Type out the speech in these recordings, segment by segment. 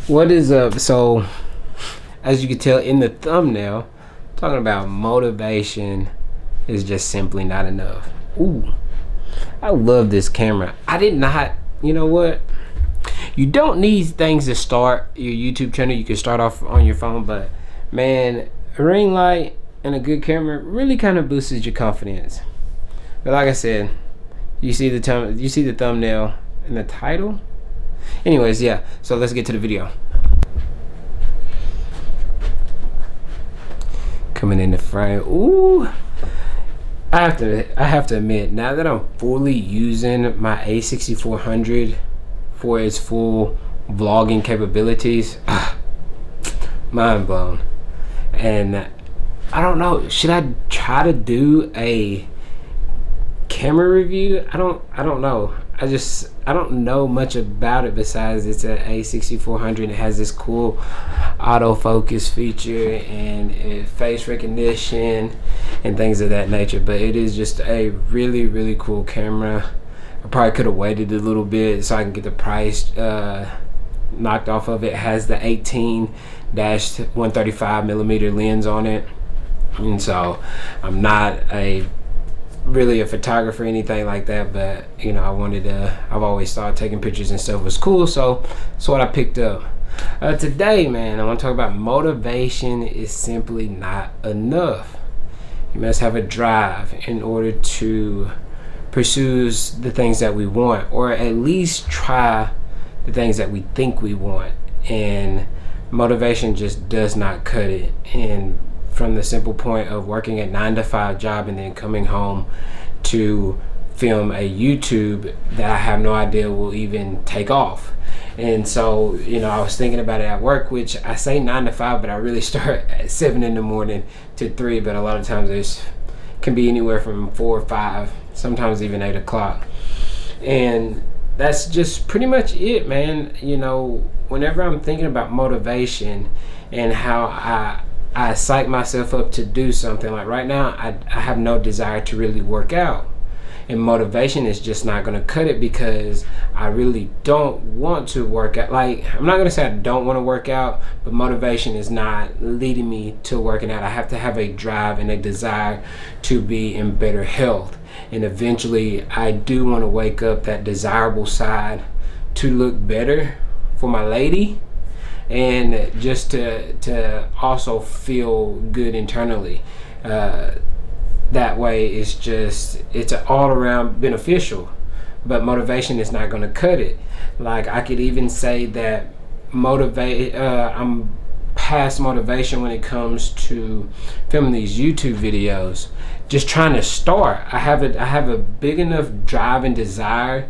What is up? So, as you can tell in the thumbnail, talking about motivation is just simply not enough. Ooh, I love this camera. I did not, you know what? You don't need things to start your YouTube channel. You can start off on your phone, but man, a ring light and a good camera really kind of boosts your confidence. But like I said, you see the thumbnail and the title. Anyways, yeah. So let's get to the video. Coming in the frame. Ooh. I have to admit, now that I'm fully using my A6400 for its full vlogging capabilities, mind blown. And I don't know, should I try to do a camera review? I don't know. I don't know much about it besides it's an A6400. It has this cool autofocus feature and face recognition and things of that nature, but it is just a really cool camera. I probably could have waited a little bit so I can get the price knocked off of it. It has the 18-135mm lens on it, and so I'm not really a photographer or anything like that, but you know, I've always thought taking pictures and stuff was cool, so that's what I picked up. Today, man, I want to talk about motivation is simply not enough. You must have a drive in order to pursue the things that we want, or at least try the things that we think we want, and motivation just does not cut it. And from the simple point of working a 9-to-5 job and then coming home to film a YouTube that I have no idea will even take off. And so, you know, I was thinking about it at work, which I say 9 to 5, but I really start at 7 in the morning to 3, but a lot of times it can be anywhere from 4 or 5, sometimes even 8 o'clock. And that's just pretty much it, man. You know, whenever I'm thinking about motivation and how I psych myself up to do something, like right now I have no desire to really work out, and motivation is just not going to cut it because I really don't want to work out. Like, I'm not going to say I don't want to work out, but motivation is not leading me to working out. I have to have a drive and a desire to be in better health, and eventually I do want to wake up that desirable side to look better for my lady, and just to also feel good internally. That way it's all around beneficial, but motivation is not going to cut it. Like, I could even say that I'm past motivation when it comes to filming these YouTube videos. Just trying to start. I have a big enough drive and desire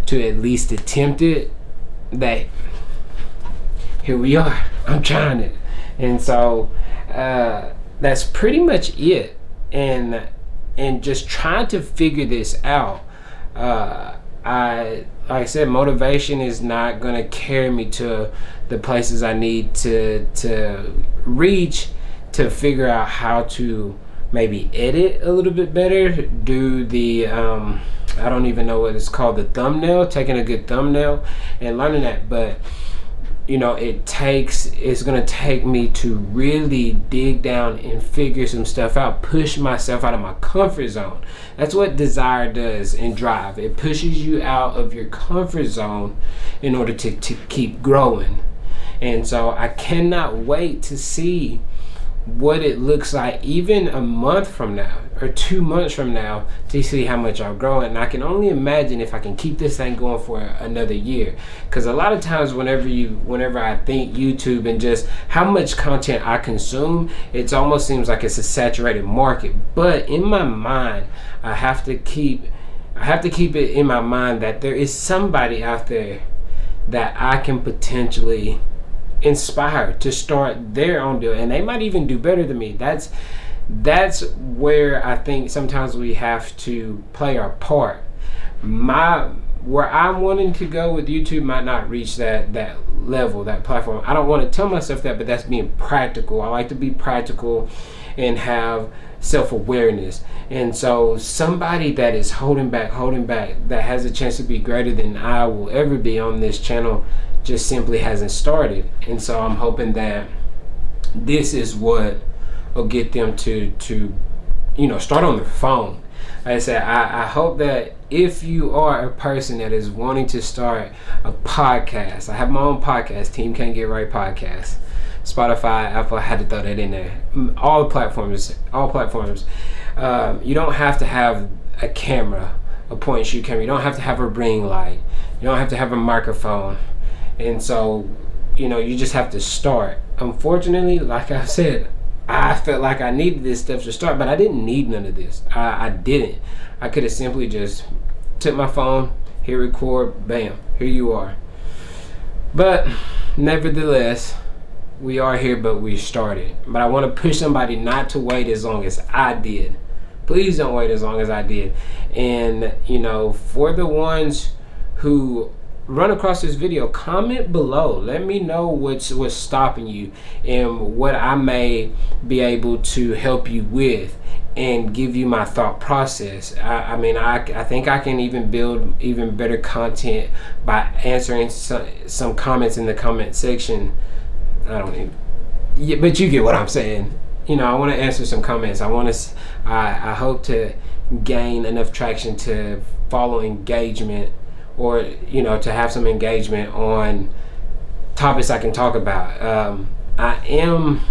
to at least attempt it, that here we are, I'm trying it. And so that's pretty much it. And just trying to figure this out. Like I said, motivation is not gonna carry me to the places I need to reach, to figure out how to maybe edit a little bit better, do the I don't even know what it's called, the thumbnail, taking a good thumbnail and learning that. But you know, it's gonna take me to really dig down and figure some stuff out, push myself out of my comfort zone. That's what desire does, and drive. It pushes you out of your comfort zone in order to keep growing. And so I cannot wait to see what it looks like even a month from now or 2 months from now, to see how much I'll grow. And I can only imagine if I can keep this thing going for another year, because a lot of times whenever I think YouTube and just how much content I consume, it almost seems like it's a saturated market. But in my mind, I have to keep it in my mind that there is somebody out there that I can potentially inspire to start their own deal, and they might even do better than me. That's where I think sometimes we have to play our part. Where I'm wanting to go with YouTube might not reach that level, that platform. I don't want to tell myself that, but that's being practical. I like to be practical and have self-awareness. And so somebody that is holding back, that has a chance to be greater than I will ever be on this channel, just simply hasn't started. And so I'm hoping that this is what will get them to start on their phone. Like I said, I hope that if you are a person that is wanting to start a podcast, I have my own podcast, Team Can't Get Right podcast. Spotify, Apple, I had to throw that in there. All platforms. You don't have to have a camera, a point and shoot camera. You don't have to have a ring light. You don't have to have a microphone. And so, you just have to start. Unfortunately, like I said, I felt like I needed this stuff to start, but I didn't need none of this. I didn't. I could have simply just took my phone, hit record, bam, here you are. But nevertheless, we are here, but we started. But I want to push somebody not to wait as long as I did. Please don't wait as long as I did. And, for the ones who run across this video, comment below. Let me know what's stopping you and what I may be able to help you with and give you my thought process. I think I can even build even better content by answering some comments in the comment section. But you get what I'm saying. I want to answer some comments. I hope to gain enough traction to follow engagement, or to have some engagement on topics I can talk about. I'm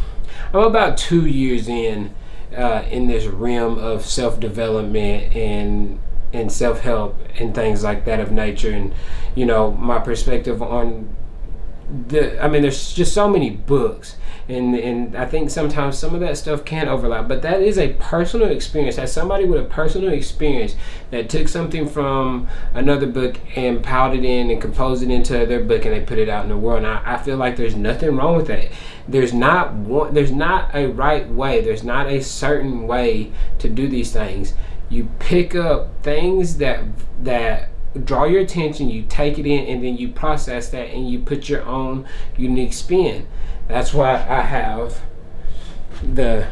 about 2 years in this realm of self-development and self-help and things like that of nature, and my perspective on there's just so many books, and I think sometimes some of that stuff can overlap, but that is a personal experience. As somebody with a personal experience that took something from another book and piled it in and composed it into their book, and they put it out in the world, and I feel like there's nothing wrong with that. There's not a right way. There's not a certain way to do these things. You pick up things that draw your attention, you take it in, and then you process that and you put your own unique spin. That's why I have the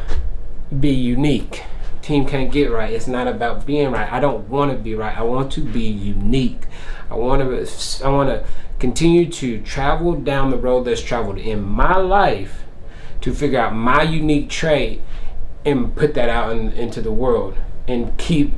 be unique. Team Can't Get Right. It's not about being right. I don't want to be right. I want to be unique. I want to continue to travel down the road that's traveled in my life to figure out my unique trait and put that out into the world, and keep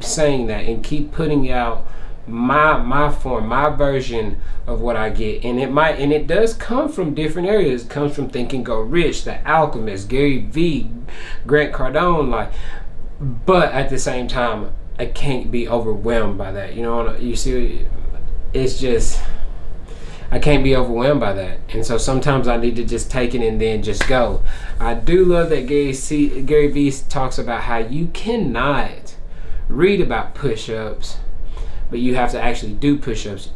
saying that, and keep putting out my form, my version of what I get. And it does come from different areas. It comes from Think and Go Rich, The Alchemist, Gary Vee, Grant Cardone, but at the same time, I can't be overwhelmed by that. You see, it's just, I can't be overwhelmed by that. And so sometimes I need to just take it and then just go. I do love that Gary Vee talks about how you cannot read about push-ups, but you have to actually do push-ups.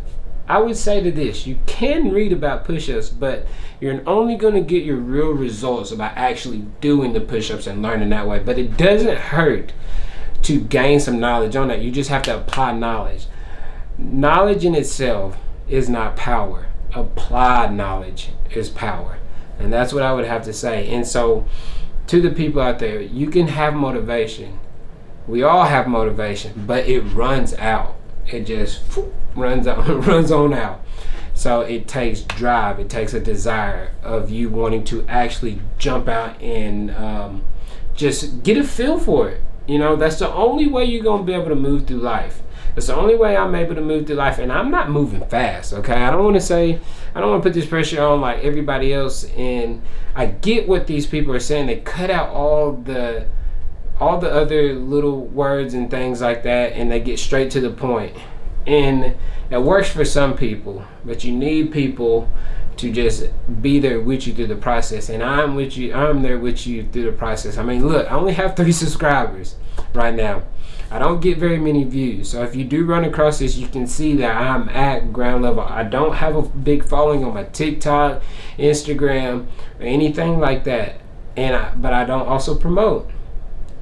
I would say to this, you can read about push-ups, but you're only going to get your real results by actually doing the push-ups and learning that way. But it doesn't hurt to gain some knowledge on that. You just have to apply knowledge. Knowledge in itself is not power. Applied knowledge is power. And that's what I would have to say. And so to the people out there, you can have motivation. We all have motivation, but it runs out. It just runs on out. So it takes drive. It takes a desire of you wanting to actually jump out and just get a feel for it. That's the only way you're going to be able to move through life. That's the only way I'm able to move through life. And I'm not moving fast, okay? I don't want to put this pressure on like everybody else. And I get what these people are saying. They cut out all the other little words and things like that, and they get straight to the point. And it works for some people, but you need people to just be there with you through the process. And I'm there with you through the process. Look, I only have 3 subscribers right now. I don't get very many views. So if you do run across this, you can see that I'm at ground level. I don't have a big following on my TikTok, Instagram, or anything like that. But I don't also promote.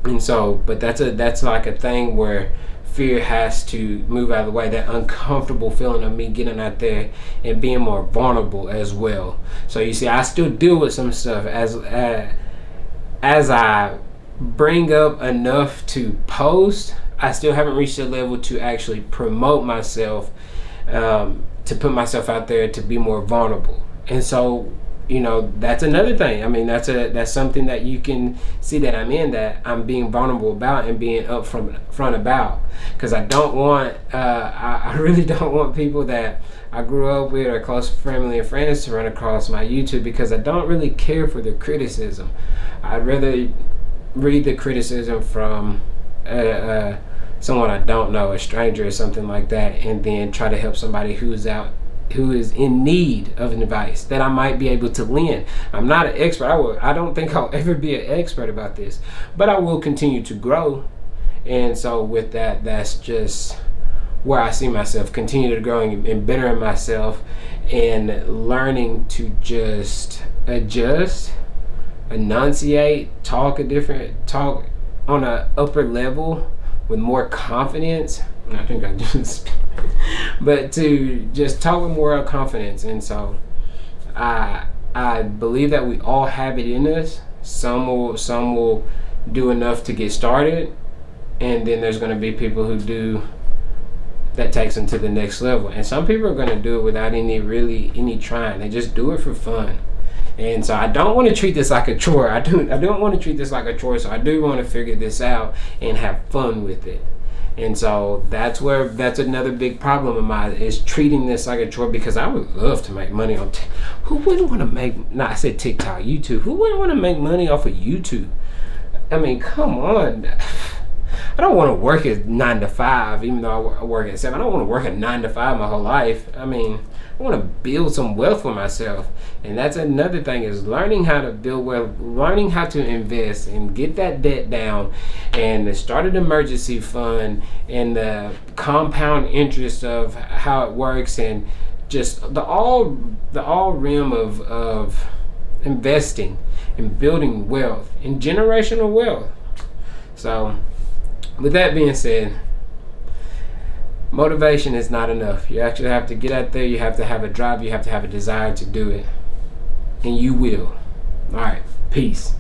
And so, but that's like a thing where fear has to move out of the way. That uncomfortable feeling of me getting out there and being more vulnerable as well. So you see, I still deal with some stuff as I bring up enough to post. I still haven't reached a level to actually promote myself to put myself out there to be more vulnerable. And so, that's another thing. I mean, that's something that you can see that I'm in, that I'm being vulnerable about and being upfront about, because I don't want I really don't want people that I grew up with or close family and friends to run across my YouTube, because I don't really care for the criticism. I'd rather read the criticism from someone I don't know, a stranger or something like that, and then try to help somebody who is in need of advice that I might be able to lend. I'm not an expert. I don't think I'll ever be an expert about this, but I will continue to grow. And so with that, that's just where I see myself continue to growing and bettering myself, and learning to just adjust, enunciate, talk on a upper level with more confidence. I think I just but to just talk with more confidence. And so I believe that we all have it in us. Some will do enough to get started, and then there's going to be people who do that takes them to the next level, and some people are going to do it without any trying. They just do it for fun. And so I don't want to treat this like a chore. I don't want to treat this like a chore. So I do want to figure this out and have fun with it. And so that's another big problem of mine, is treating this like a chore, because I would love to make money on who wouldn't want to make, I said TikTok, YouTube. Who wouldn't want to make money off of YouTube? I mean, come on. I don't want to work at 9 to 5, even though I work at 7. I don't want to work at 9 to 5 my whole life. I mean, I want to build some wealth for myself. And that's another thing, is learning how to build wealth, learning how to invest and get that debt down, and start an emergency fund, and the compound interest of how it works, and just the all realm of investing and building wealth and generational wealth. So with that being said, motivation is not enough. You actually have to get out there. You have to have a drive. You have to have a desire to do it. And you will. All right. Peace.